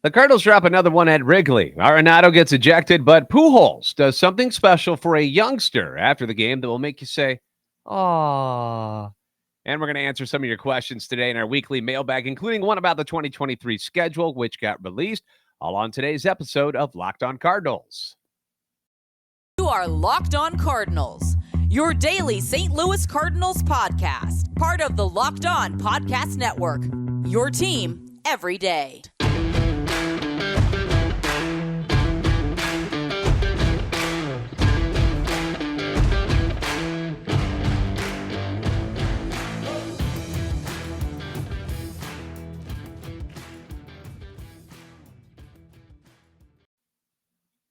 The Cardinals drop another one at Wrigley. Arenado gets ejected, but Pujols does something special for a youngster after the game that will make you say, "Aww." And we're going to answer some of your questions today in our weekly mailbag, including one about the 2023 schedule, which got released, all on today's episode of Locked On Cardinals. You are Locked On Cardinals, your daily St. Louis Cardinals podcast, part of the Locked On Podcast Network, your team every day.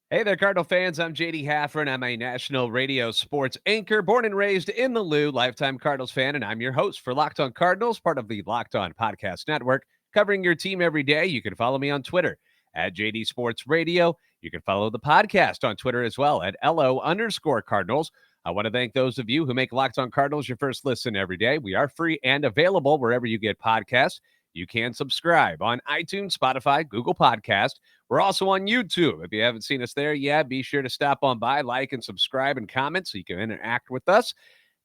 Hey there, Cardinal fans. I'm JD Haffern. I'm a national radio sports anchor, born and raised in the Lou, lifetime Cardinals fan, and I'm your host for Locked On Cardinals, part of the Locked On Podcast Network, covering your team every day. You can follow me on Twitter at JD Sports Radio. You can follow the podcast on Twitter as well at LO_Cardinals. I want to thank those of you who make Locked On Cardinals your first listen every day. We are free and available wherever you get podcasts. You can subscribe on iTunes, Spotify, Google Podcast. We're also on YouTube. If you haven't seen us there yet, be sure to stop on by, like, and subscribe and comment so you can interact with us.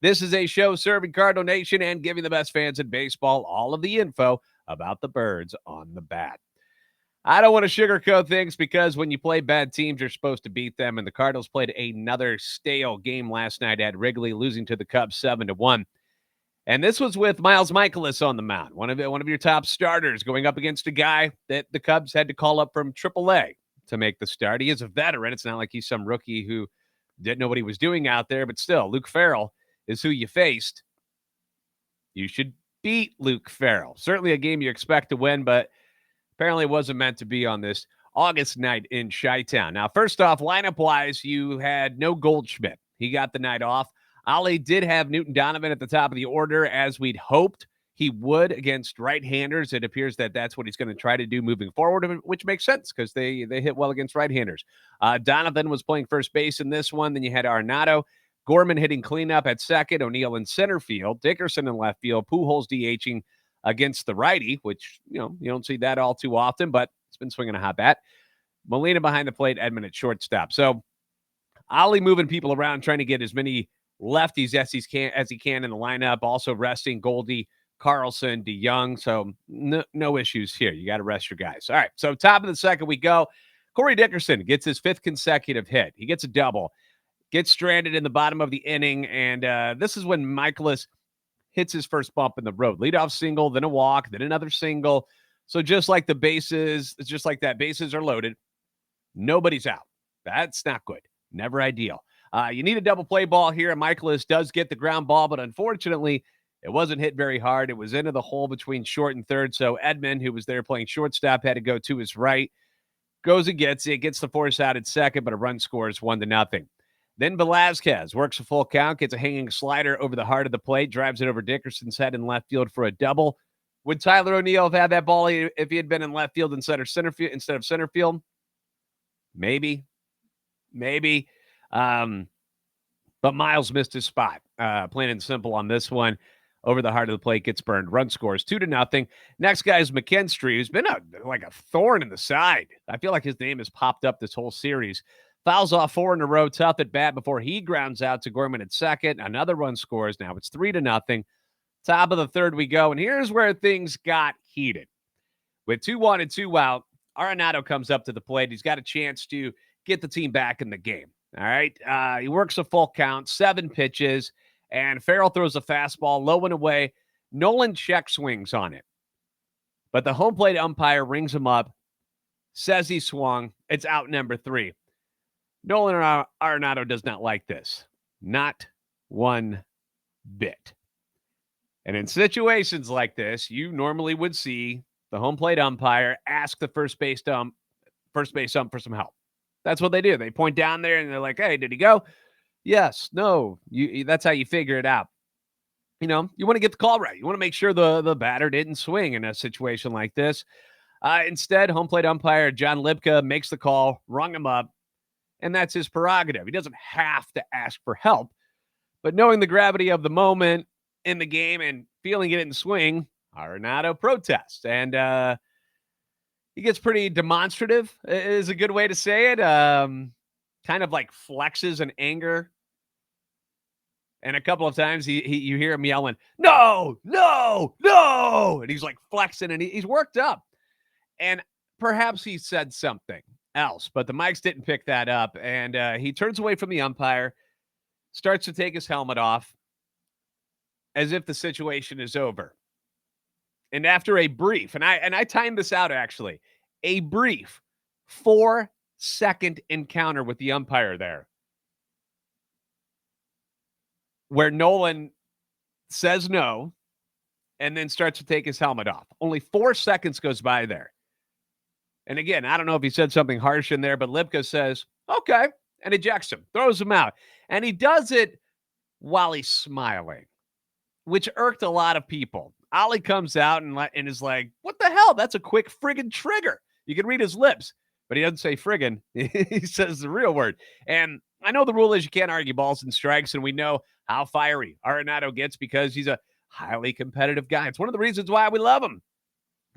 This is a show serving Cardinal Nation and giving the best fans in baseball all of the info about the birds on the bat. I don't want to sugarcoat things because when you play bad teams, you're supposed to beat them, and the Cardinals played another stale game last night at Wrigley, losing to the Cubs 7-1. And this was with Miles Mikolas on the mound, one of your top starters, going up against a guy that the Cubs had to call up from AAA to make the start. He is a veteran. It's not like he's some rookie who didn't know what he was doing out there, but still, Luke Farrell is who you faced. You should beat Luke Farrell. Certainly a game you expect to win, but apparently it wasn't meant to be on this August night in Chi-Town. Now, first off, lineup-wise, you had no Goldschmidt. He got the night off. Ollie did have Newton Donovan at the top of the order, as we'd hoped he would against right-handers. It appears that that's what he's going to try to do moving forward, which makes sense because they hit well against right-handers. Donovan was playing first base in this one. Then you had Arenado, Gorman hitting cleanup at second, O'Neill in center field, Dickerson in left field, Pujols DHing against the righty, which, you don't see that all too often, but it's been swinging a hot bat. Molina behind the plate, Edman at shortstop. So Ollie moving people around, trying to get as many lefties as he can in the lineup, also resting Goldie, Carlson, DeYoung. So no issues here. You got to rest your guys. All right, so top of the second we go. Corey Dickerson gets his fifth consecutive hit. He gets a double, gets stranded in the bottom of the inning, and this is when Mikolas hits his first bump in the road. Leadoff single, then a walk, then another single. So just like that, bases are loaded. Nobody's out. That's not good. Never ideal. You need a double play ball here. Mikolas does get the ground ball, but unfortunately, it wasn't hit very hard. It was into the hole between short and third. So Edman, who was there playing shortstop, had to go to his right. Goes and gets it. Gets the force out at second, but a run scores 1-0. Then Velazquez works a full count, gets a hanging slider over the heart of the plate, drives it over Dickerson's head in left field for a double. Would Tyler O'Neill have had that ball if he had been in left field instead of center field? Maybe. But Miles missed his spot. Plain and simple on this one. Over the heart of the plate, gets burned. Run scores 2-0. Next guy is McKinstry, who's been like a thorn in the side. I feel like his name has popped up this whole series. Fouls off 4 in a row, tough at bat before he grounds out to Gorman at second. Another run scores. Now it's 3-0. Top of the third we go, and here's where things got heated. With 2-1 and 2 out, Arenado comes up to the plate. He's got a chance to get the team back in the game. All right. He works a full count, 7 pitches, and Farrell throws a fastball low and away. Nolan check swings on it. But the home plate umpire rings him up, says he swung. It's out number 3. Nolan Arenado does not like this. Not one bit. And in situations like this, you normally would see the home plate umpire ask the first base ump for some help. That's what they do. They point down there and they're like, "Hey, did he go?" Yes, no. That's how you figure it out. You want to get the call right. You want to make sure the batter didn't swing in a situation like this. Instead, home plate umpire John Lipka makes the call, rung him up, and that's his prerogative. He doesn't have to ask for help. But knowing the gravity of the moment in the game and feeling it didn't swing, Arenado protests. And, he gets pretty demonstrative, is a good way to say it. Kind of like flexes in anger. And a couple of times you hear him yelling, no, no, no. And he's like flexing and he's worked up. And perhaps he said something else, but the mics didn't pick that up. And he turns away from the umpire, starts to take his helmet off as if the situation is over. And after a brief, and I timed this out actually, a brief 4-second encounter with the umpire there, where Nolan says no and then starts to take his helmet off. Only 4 seconds goes by there. And again, I don't know if he said something harsh in there, but Lipka says, okay, and ejects him, throws him out. And he does it while he's smiling, which irked a lot of people. Ollie comes out and is like, what the hell? That's a quick friggin' trigger. You can read his lips, but he doesn't say friggin'. He says the real word. And I know the rule is you can't argue balls and strikes, and we know how fiery Arenado gets because he's a highly competitive guy. It's one of the reasons why we love him.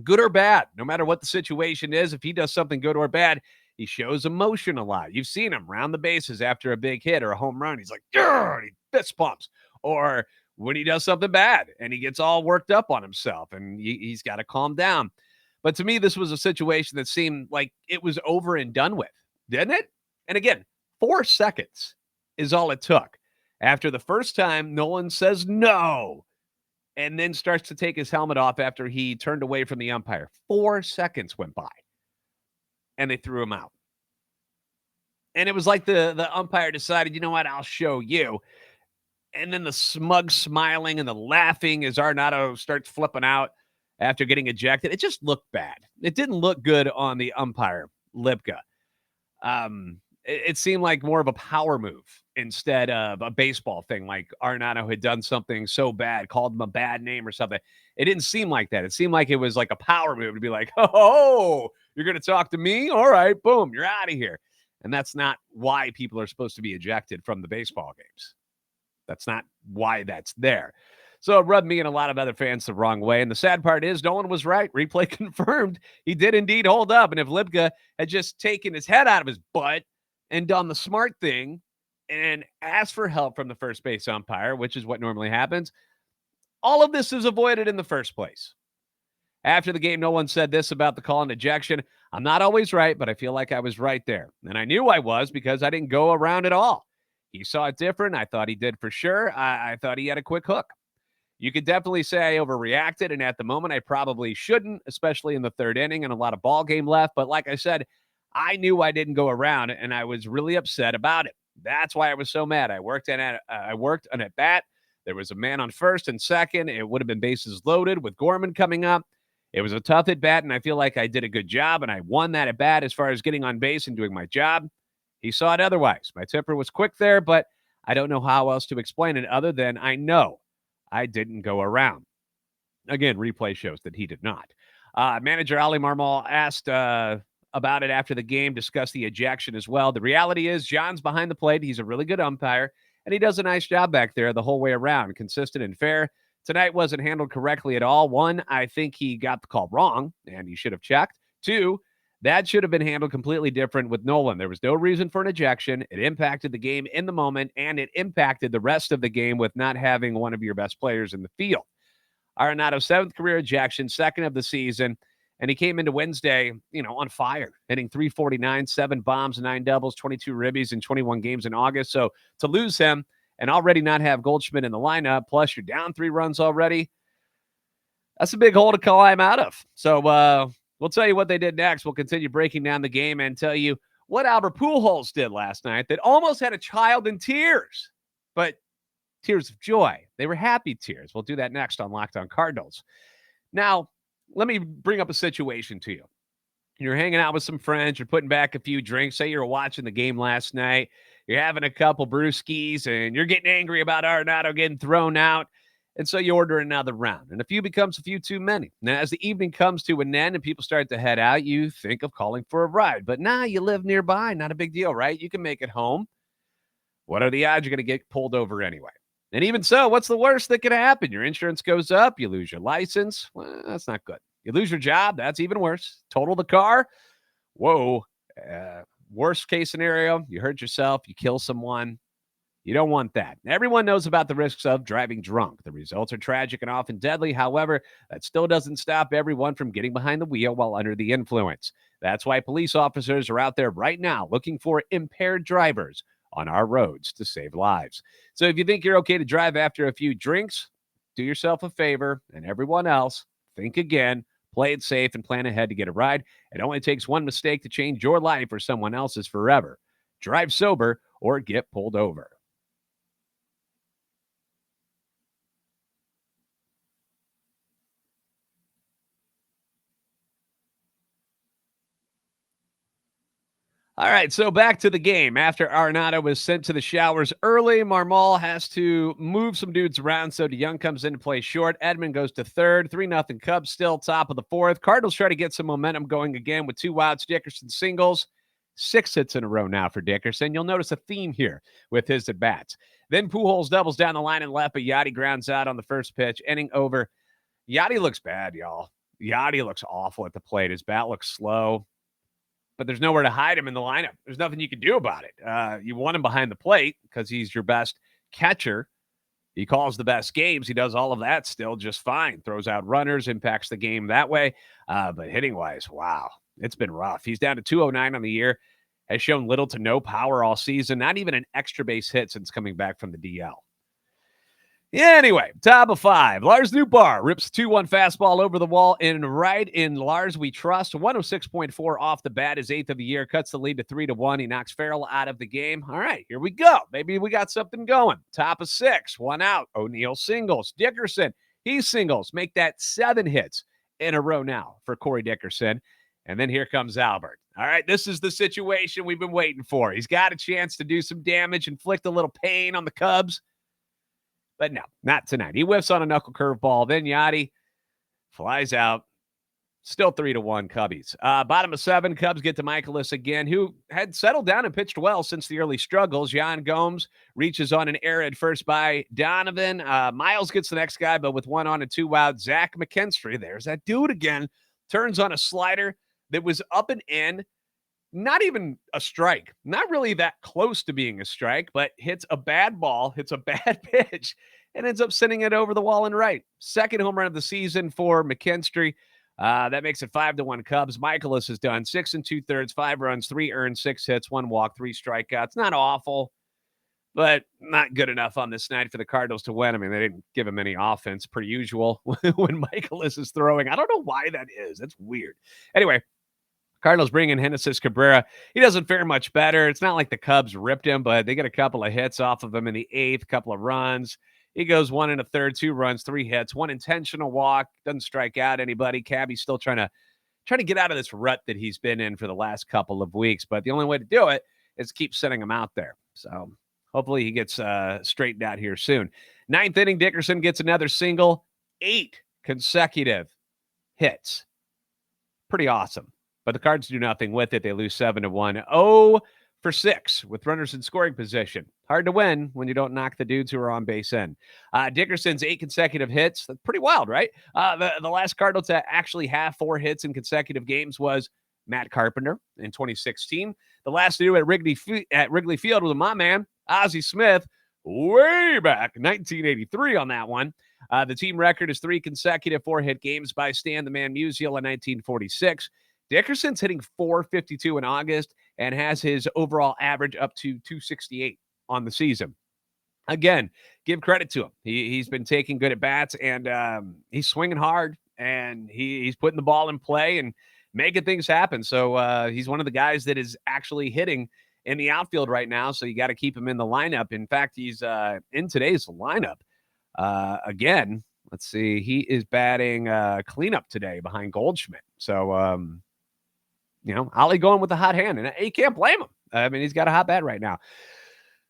Good or bad, no matter what the situation is, if he does something good or bad, he shows emotion a lot. You've seen him round the bases after a big hit or a home run. He's like, and he fist pumps. Or when he does something bad and he gets all worked up on himself and he's got to calm down. But to me, this was a situation that seemed like it was over and done with, didn't it? And again, 4 seconds is all it took. After the first time, Nolan says no, and then starts to take his helmet off after he turned away from the umpire. 4 seconds went by, and they threw him out. And it was like the umpire decided, you know what, I'll show you. And then the smug smiling and the laughing as Arenado starts flipping out after getting ejected. It just looked bad. It didn't look good on the umpire, Lipka. It seemed like more of a power move instead of a baseball thing, like Arenado had done something so bad, called him a bad name or something. It didn't seem like that. It seemed like it was like a power move to be like, oh, you're going to talk to me? All right, boom, you're out of here. And that's not why people are supposed to be ejected from the baseball games. That's not why that's there. So it rubbed me and a lot of other fans the wrong way. And the sad part is no one was right. Replay confirmed he did indeed hold up. And if Lipka had just taken his head out of his butt and done the smart thing and asked for help from the first base umpire, which is what normally happens, all of this is avoided in the first place. After the game, Nolan said this about the call and ejection. I'm not always right, but I feel like I was right there. And I knew I was because I didn't go around at all. He saw it different. I thought he did for sure. I thought he had a quick hook. You could definitely say I overreacted, and at the moment I probably shouldn't, especially in the third inning and a lot of ball game left. But like I said, I knew I didn't go around, and I was really upset about it. That's why I was so mad. I worked an at bat. There was a man on first and second. It would have been bases loaded with Gorman coming up. It was a tough at bat, and I feel like I did a good job, and I won that at bat as far as getting on base and doing my job. He saw it otherwise. My temper was quick there, but I don't know how else to explain it other than I know I didn't go around. Again, replay shows that he did not. Manager Ali Marmol asked about it after the game, discussed the ejection as well. The reality is John's behind the plate. He's a really good umpire, and he does a nice job back there the whole way around, consistent and fair. Tonight wasn't handled correctly at all. One, I think he got the call wrong, and he should have checked. Two, that should have been handled completely different with Nolan. There was no reason for an ejection. It impacted the game in the moment, and it impacted the rest of the game with not having one of your best players in the field. Arenado's 7th career ejection, 2nd of the season, and he came into Wednesday, on fire, hitting .349, 7 bombs, 9 doubles, 22 ribbies in 21 games in August. So to lose him and already not have Goldschmidt in the lineup, plus you're down 3 runs already, that's a big hole to climb out of. So, we'll tell you what they did next. We'll continue breaking down the game and tell you what Albert Pujols did last night that almost had a child in tears, but tears of joy. They were happy tears. We'll do that next on Locked On Cardinals. Now, let me bring up a situation to you. You're hanging out with some friends. You're putting back a few drinks. Say you're watching the game last night. You're having a couple brewskis, and you're getting angry about Arenado getting thrown out. And so you order another round, and a few becomes a few too many. Now, as the evening comes to an end and people start to head out, you think of calling for a ride. But you live nearby. Not a big deal, right? You can make it home. What are the odds you're going to get pulled over anyway? And even so, what's the worst that could happen? Your insurance goes up. You lose your license. Well, that's not good. You lose your job, that's even worse. Total the car, whoa. Worst case scenario, you hurt yourself, you kill someone. You don't want that. Everyone knows about the risks of driving drunk. The results are tragic and often deadly. However, that still doesn't stop everyone from getting behind the wheel while under the influence. That's why police officers are out there right now looking for impaired drivers on our roads to save lives. So if you think you're okay to drive after a few drinks, do yourself a favor, and everyone else, think again, play it safe, and plan ahead to get a ride. It only takes one mistake to change your life or someone else's forever. Drive sober or get pulled over. All right, so back to the game. After Arenado was sent to the showers early, Marmol has to move some dudes around, so DeYoung comes in to play short. Edman goes to third. 3-0 Cubs still top of the fourth. Cardinals try to get some momentum going again with 2 outs. Dickerson singles. 6 hits in a row now for Dickerson. You'll notice a theme here with his at-bats. Then Pujols doubles down the line and left, but Yachty grounds out on the first pitch. Inning over. Yachty looks bad, y'all. Yachty looks awful at the plate. His bat looks slow. But there's nowhere to hide him in the lineup. There's nothing you can do about it. You want him behind the plate because he's your best catcher. He calls the best games. He does all of that still just fine. Throws out runners, impacts the game that way. But hitting-wise, wow, it's been rough. He's down to 209 on the year, has shown little to no power all season, not even an extra base hit since coming back from the DL. Yeah, anyway, top of 5. Lars Nootbaar rips 2-1 fastball over the wall and right in Lars we trust. 106.4 off the bat, his 8th of the year, cuts the lead to 3-1. He knocks Farrell out of the game. All right, here we go. Maybe we got something going. Top of 6, 1 out. O'Neill singles. Dickerson, he singles. Make that 7 hits in a row now for Corey Dickerson. And then here comes Albert. All right, this is the situation we've been waiting for. He's got a chance to do some damage, inflict a little pain on the Cubs. But no, not tonight. He whiffs on a knuckle curveball. Then Yachty flies out. Still 3-1 Cubbies. Bottom of 7, Cubs get to Michaelis again, who had settled down and pitched well since the early struggles. Yan Gomes reaches on an error at first by Donovan. Miles gets the next guy, but with 1 on and 2 out, Zach McKinstry, there's that dude again, turns on a slider that was up and in. Not even a strike, not really that close to being a strike, but hits a bad ball, hits a bad pitch, and ends up sending it over the wall and right. Second home run of the season for McKinstry. That makes it 5-1 Cubs. Michaelis has done 6 2/3, 5 runs, 3 earned, 6 hits, 1 walk, 3 strikeouts. Not awful, but not good enough on this night for the Cardinals to win. I mean, they didn't give him any offense per usual when Michaelis is throwing. I don't know why that is. That's weird. Anyway, Cardinals bring in Genesis Cabrera. He doesn't fare much better. It's not like the Cubs ripped him, but they get a couple of hits off of him in the 8th, couple of runs. He goes 1 1/3, 2 runs, 3 hits, 1 intentional walk. Doesn't strike out anybody. Cabby's still trying to get out of this rut that he's been in for the last couple of weeks. But the only way to do it is keep sending him out there. So hopefully he gets straightened out here soon. 9th inning, Dickerson gets another single. 8 consecutive hits. Pretty awesome. But the Cards do nothing with it. They lose 7-1. 0 for 6 with runners in scoring position. Hard to win when you don't knock the dudes who are on base in. Dickerson's 8 consecutive hits. That's pretty wild, right? The last Cardinal to actually have 4 hits in consecutive games was Matt Carpenter in 2016. The last to do at Wrigley Field was my man, Ozzie Smith, way back 1983 on that one. The team record is 3 consecutive 4-hit games by Stan the Man Musial in 1946. Dickerson's hitting .452 in August and has his overall average up to .268 on the season. Again, give credit to him. He's been taking good at-bats, and he's swinging hard, and he's putting the ball in play and making things happen. So he's one of the guys that is actually hitting in the outfield right now, so you got to keep him in the lineup. In fact, he's in today's lineup. Again, let's see. He is batting cleanup today behind Goldschmidt. So, Ollie going with the hot hand, and you can't blame him. I mean, he's got a hot bat right now.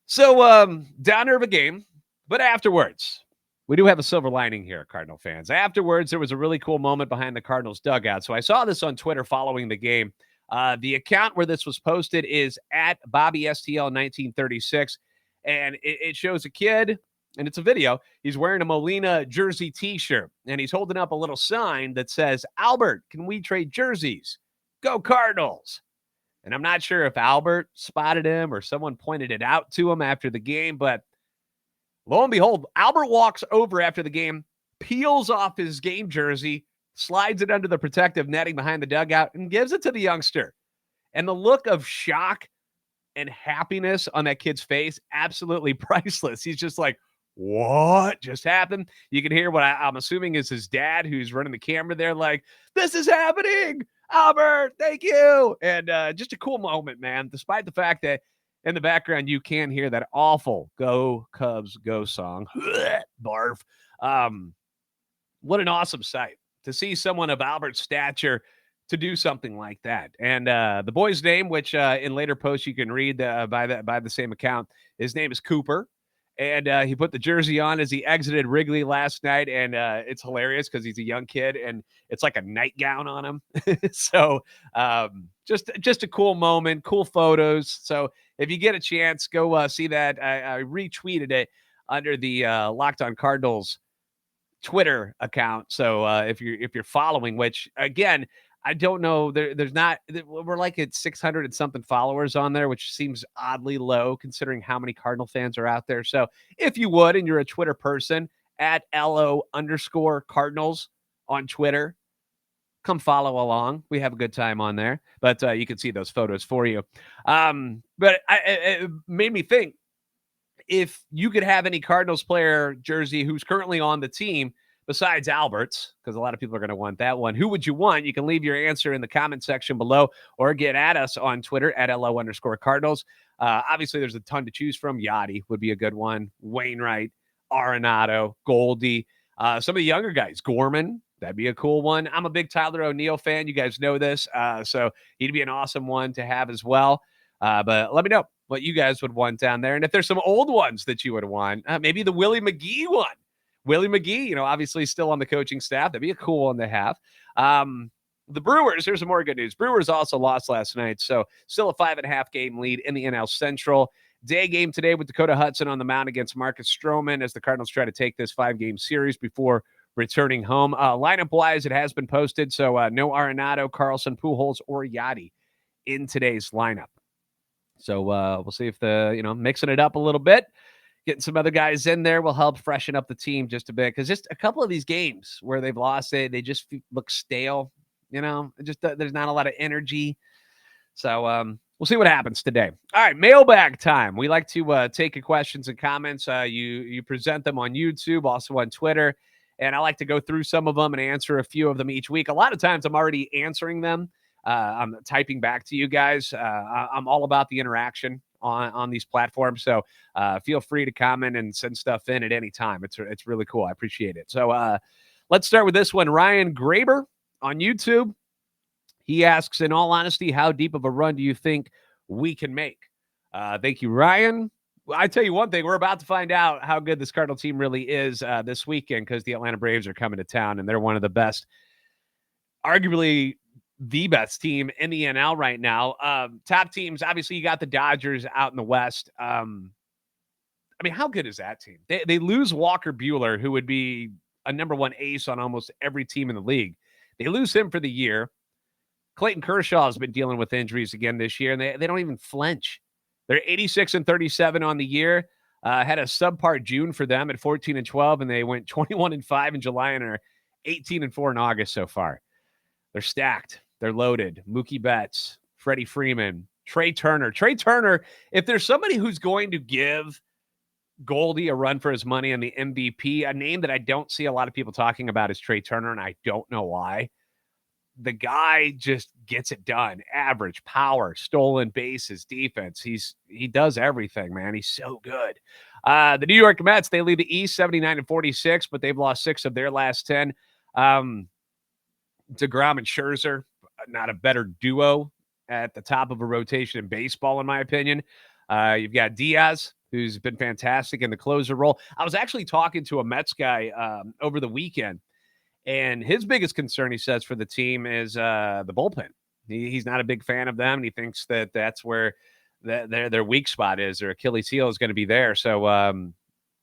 So, downer of a game, but afterwards, we do have a silver lining here, Cardinal fans. Afterwards, there was a really cool moment behind the Cardinals dugout. So I saw this on Twitter following the game. The account where this was posted is at BobbySTL1936, and it shows a kid and it's a video. He's wearing a Molina jersey t-shirt, and he's holding up a little sign that says, Albert, can we trade jerseys? Go Cardinals. And I'm not sure if Albert spotted him or someone pointed it out to him after the game, but lo and behold, Albert walks over after the game, peels off his game jersey, slides it under the protective netting behind the dugout, and gives it to the youngster. And the look of shock and happiness on that kid's face, absolutely priceless. He's just like, what just happened? You can hear what I'm assuming is his dad, who's running the camera there, like, this is happening, Albert, thank you. And just a cool moment, man, despite the fact that in the background you can hear that awful Go Cubs Go song. Barf. What an awesome sight to see someone of Albert's stature to do something like that. And the boy's name, which in later posts you can read by the same account, his name is Cooper. And he put the jersey on as he exited Wrigley last night. And it's hilarious because he's a young kid and it's like a nightgown on him. So just a cool moment, cool photos. So if you get a chance, go see that. I retweeted it under the Locked On Cardinals Twitter account. So if you're following, which again, I don't know, there's not, we're like at 600 and something followers on there, which seems oddly low considering how many Cardinal fans are out there. So if you would, and you're a Twitter person, at LO_Cardinals on Twitter, come follow along. We have a good time on there, but you can see those photos for you. But it made me think, if you could have any Cardinals player jersey who's currently on the team besides Albert's, because a lot of people are going to want that one, who would you want? You can leave your answer in the comment section below or get at us on Twitter at LO_Cardinals. Obviously, there's a ton to choose from. Yachty would be a good one. Wainwright, Arenado, Goldie. Some of the younger guys, Gorman, that'd be a cool one. I'm a big Tyler O'Neill fan. You guys know this. So he'd be an awesome one to have as well. But let me know what you guys would want down there. And if there's some old ones that you would want, maybe the Willie McGee one. Willie McGee, obviously still on the coaching staff. That'd be a cool one to have. The Brewers, here's some more good news. Brewers also lost last night, so still a 5.5 game lead in the NL Central. Day game today with Dakota Hudson on the mound against Marcus Stroman as the Cardinals try to take this 5-game series before returning home. Lineup-wise, it has been posted, so no Arenado, Carlson, Pujols, or Yachty in today's lineup. So we'll see if mixing it up a little bit, getting some other guys in there will help freshen up the team just a bit. Because just a couple of these games where they've lost, they just look stale. There's not a lot of energy. So we'll see what happens today. All right, mailbag time. We like to take your questions and comments. You present them on YouTube, also on Twitter. And I like to go through some of them and answer a few of them each week. A lot of times I'm already answering them. I'm typing back to you guys. I'm all about the interaction on these platforms. So feel free to comment and send stuff in at any time. It's really cool. I appreciate it. So let's start with this one. Ryan Graber on YouTube. He asks, in all honesty, how deep of a run do you think we can make? Thank you, Ryan. I tell you one thing, we're about to find out how good this Cardinal team really is this weekend, because the Atlanta Braves are coming to town and they're one of the best, arguably the best team in the NL right now. Top teams, obviously you got the Dodgers out in the West. I mean, how good is that team? They lose Walker Buehler, who would be a number one ace on almost every team in the league. They lose him for the year. Clayton Kershaw has been dealing with injuries again this year, and they don't even flinch. They're 86-37 on the year. Had a subpar June for them at 14-12, and they went 21-5 in July and are 18-4 in August so far. They're stacked. They're loaded. Mookie Betts, Freddie Freeman, Trey Turner. Trey Turner, if there's somebody who's going to give Goldie a run for his money on the MVP, a name that I don't see a lot of people talking about is Trey Turner, and I don't know why. The guy just gets it done. Average, power, stolen bases, defense. He does everything, man. He's so good. The New York Mets, they lead the East 79-46, but they've lost 6 of their last 10. DeGrom and Scherzer, not a better duo at the top of a rotation in baseball, in my opinion. You've got Diaz, who's been fantastic in the closer role. I was actually talking to a Mets guy over the weekend, and his biggest concern, he says, for the team is the bullpen. He's not a big fan of them, and he thinks that's where their weak spot is. Their Achilles heel is going to be there. So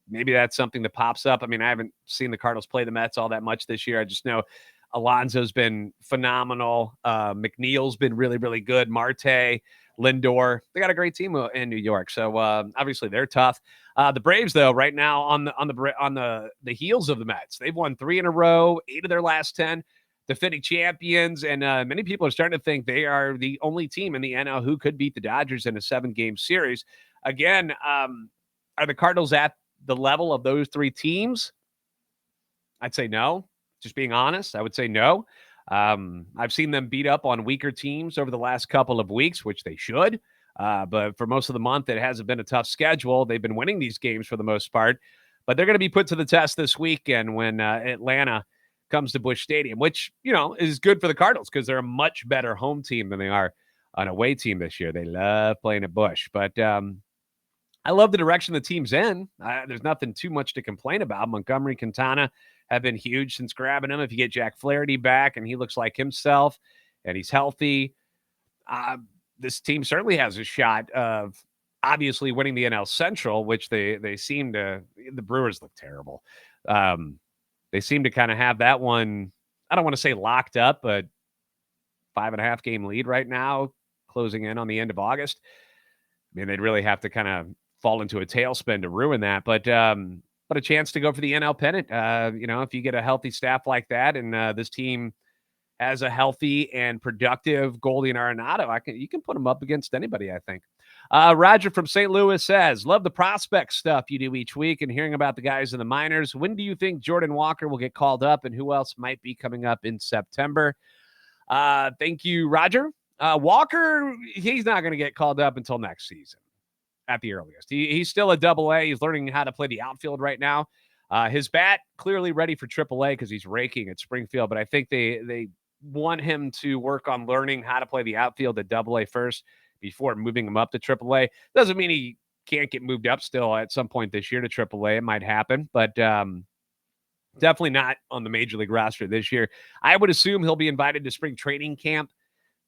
maybe that's something that pops up. I mean, I haven't seen the Cardinals play the Mets all that much this year. I just know Alonso's been phenomenal. McNeil's been really, really good. Marte, Lindor, they got a great team in New York. So obviously they're tough. The Braves, though, right now on the heels of the Mets, they've won 3 in a row, 8 of their last 10, defending champions, and many people are starting to think they are the only team in the NL who could beat the Dodgers in a 7-game series. Again, are the Cardinals at the level of those 3 teams? I'd say no. Just being honest, I would say no. I've seen them beat up on weaker teams over the last couple of weeks, which they should. But for most of the month, it hasn't been a tough schedule. They've been winning these games for the most part. But they're going to be put to the test this weekend when Atlanta comes to Busch Stadium, which, is good for the Cardinals because they're a much better home team than they are an away team this year. They love playing at Busch. But I love the direction the team's in. There's nothing too much to complain about. Montgomery, Quintana have been huge since grabbing him. If you get Jack Flaherty back and he looks like himself and he's healthy, this team certainly has a shot of obviously winning the NL Central, which they seem to. The Brewers look terrible. They seem to kind of have that one, I don't want to say locked up, but 5.5 game lead right now, closing in on the end of August. I mean, they'd really have to kind of fall into a tailspin to ruin that. But a chance to go for the NL pennant. If you get a healthy staff like that and this team has a healthy and productive Goldie and Arenado, you can put them up against anybody, I think. Roger from St. Louis says, love the prospect stuff you do each week and hearing about the guys in the minors. When do you think Jordan Walker will get called up and who else might be coming up in September? Thank you, Roger. Walker, he's not going to get called up until next season at the earliest. He's still a AA. He's learning how to play the outfield right now. His bat clearly ready for AAA because he's raking at Springfield, but I think they want him to work on learning how to play the outfield at AA first before moving him up to AAA. Doesn't mean he can't get moved up still at some point this year to AAA. It might happen, but definitely not on the major league roster this year. I would assume he'll be invited to spring training camp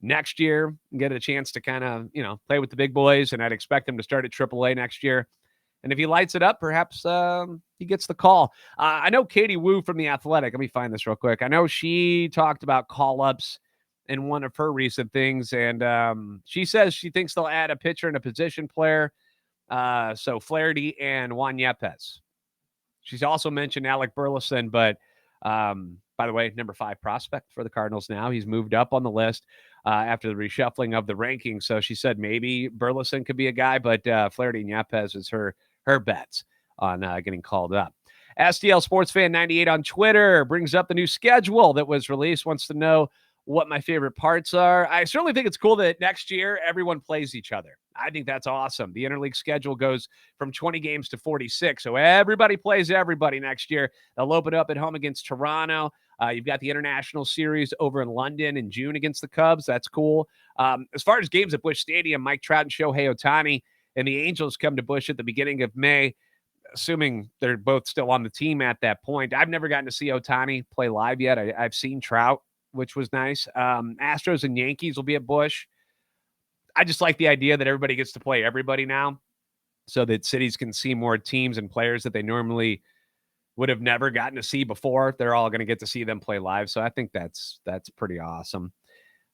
next year and get a chance to kind of, play with the big boys. And I'd expect him to start at AAA next year. And if he lights it up, perhaps he gets the call. I know Katie Wu from The Athletic. Let me find this real quick. I know she talked about call-ups in one of her recent things. And she says she thinks they'll add a pitcher and a position player. So Flaherty and Juan Yepes. She's also mentioned Alec Burleson, but by the way, number 5 prospect for the Cardinals now. He's moved up on the list after the reshuffling of the rankings. So she said maybe Burleson could be a guy, but Flaherty and Yepes is her bets on getting called up. STL Sports Fan 98 on Twitter brings up the new schedule that was released, wants to know what my favorite parts are. I certainly think it's cool that next year everyone plays each other. I think that's awesome. The interleague schedule goes from 20 games to 46. So everybody plays everybody next year. They'll open up at home against Toronto. You've got the international series over in London in June against the Cubs. That's cool. As far as games at Busch Stadium, Mike Trout and Shohei Ohtani and the Angels come to Busch at the beginning of May, assuming they're both still on the team at that point. I've never gotten to see Ohtani play live yet. I've seen Trout, which was nice. Astros and Yankees will be at Busch. I just like the idea that everybody gets to play everybody now so that cities can see more teams and players that they normally would have never gotten to see before. They're all going to get to see them play live. So I think that's pretty awesome.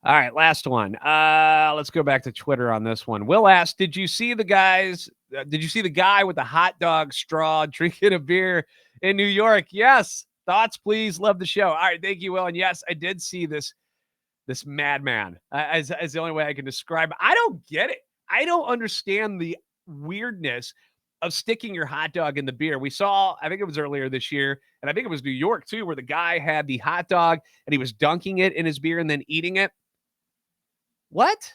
All right, last one. Let's go back to Twitter on this one. Will asked, did you see the guy with the hot dog straw drinking a beer in New York? Yes. Thoughts, please. Love the show. All right, thank you, Will. And yes, I did see this madman, as the only way I can describe it. I don't get it. I don't understand the weirdness of sticking your hot dog in the beer. We saw, I think it was earlier this year, and I think it was New York too, where the guy had the hot dog and he was dunking it in his beer and then eating it. What?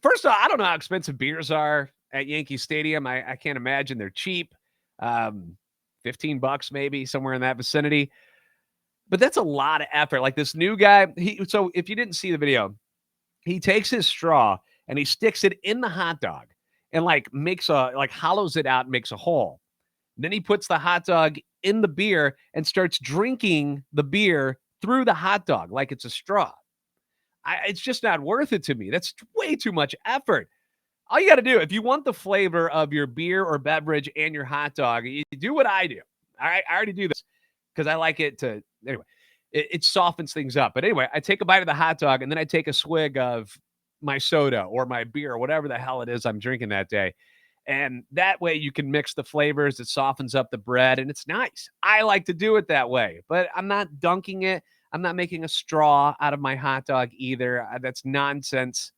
First of all, I don't know how expensive beers are at Yankee Stadium. I can't imagine they're cheap. $15 maybe, somewhere in that vicinity. But that's a lot of effort. Like this new guy, so if you didn't see the video, he takes his straw and he sticks it in the hot dog and hollows it out and makes a hole. Then he puts the hot dog in the beer and starts drinking the beer through the hot dog like it's a straw. It's just not worth it to me. That's way too much effort. All you got to do, if you want the flavor of your beer or beverage and your hot dog, you do what I do. I already do this because I like it to, anyway, it softens things up. But anyway, I take a bite of the hot dog and then I take a swig of my soda or my beer or whatever the hell it is I'm drinking that day. And that way you can mix the flavors. It softens up the bread and it's nice. I like to do it that way, but I'm not dunking it. I'm not making a straw out of my hot dog either. That's nonsense.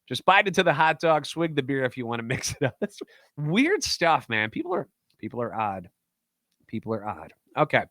Just bite into the hot dog, swig the beer if you want to mix it up. That's weird stuff, man. People are odd. People are odd. Okay.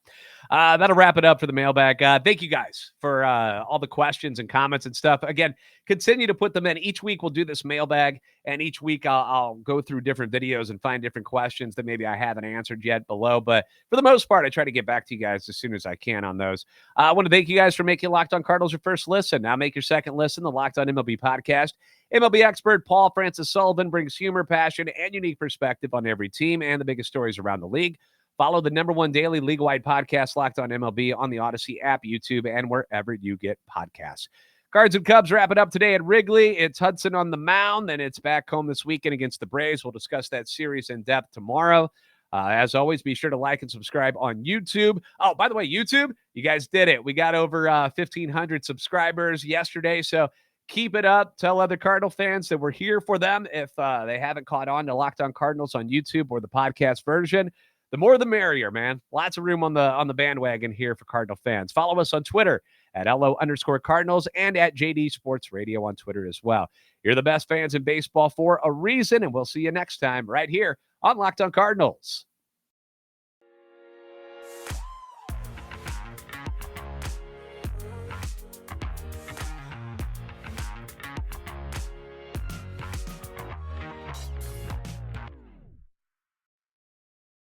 That'll wrap it up for the mailbag. Thank you guys for all the questions and comments and stuff. Again, continue to put them in. Each week we'll do this mailbag, and each week I'll go through different videos and find different questions that maybe I haven't answered yet below. But for the most part, I try to get back to you guys as soon as I can on those. I want to thank you guys for making Locked On Cardinals your first listen. Now make your second listen, the Locked On MLB podcast. MLB expert Paul Francis Sullivan brings humor, passion, and unique perspective on every team and the biggest stories around the league. Follow the #1 daily league-wide podcast, Locked On MLB, on the Odyssey app, YouTube, and wherever you get podcasts. Cards and Cubs wrap it up today at Wrigley. It's Hudson on the mound, and it's back home this weekend against the Braves. We'll discuss that series in depth tomorrow. As always, be sure to like and subscribe on YouTube. Oh, by the way, YouTube, you guys did it. We got over 1,500 subscribers yesterday, so keep it up. Tell other Cardinal fans that we're here for them if they haven't caught on to Locked On Cardinals on YouTube or the podcast version. The more the merrier, man. Lots of room on the bandwagon here for Cardinal fans. Follow us on Twitter at LO_Cardinals and at JD Sports Radio on Twitter as well. You're the best fans in baseball for a reason, and we'll see you next time right here on Locked On Cardinals.